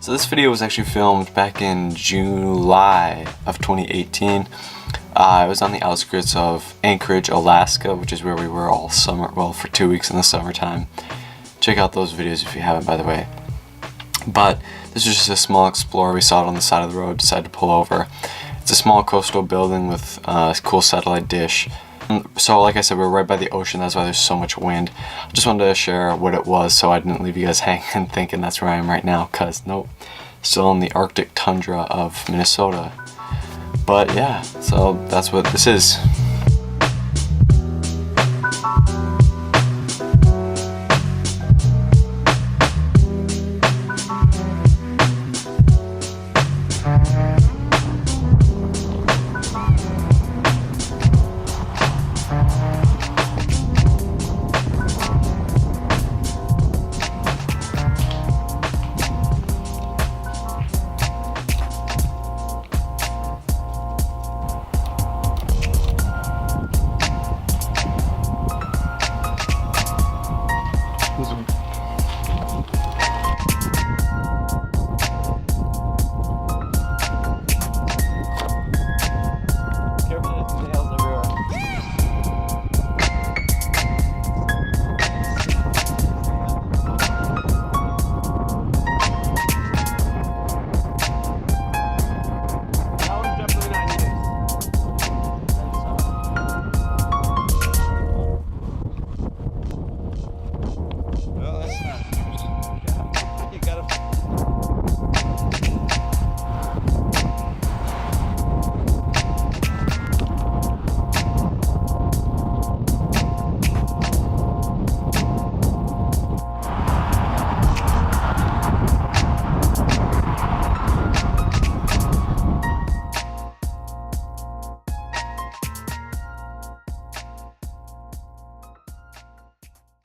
So this video was actually filmed back in July of 2018. I was on the outskirts of Anchorage, Alaska, which is where we were all summer, well, for 2 weeks in the summertime. Check out those videos if you haven't, by the way. But this was just a small Explorer. We saw it on the side of the road, decided to pull over. It's a small coastal building with a cool satellite dish. So like I said, we're right by the ocean, that's why there's so much wind. I just wanted to share what it was so I didn't leave you guys hanging thinking that's where I am right now, because nope, still in the Arctic tundra of Minnesota. But yeah, so that's what this is.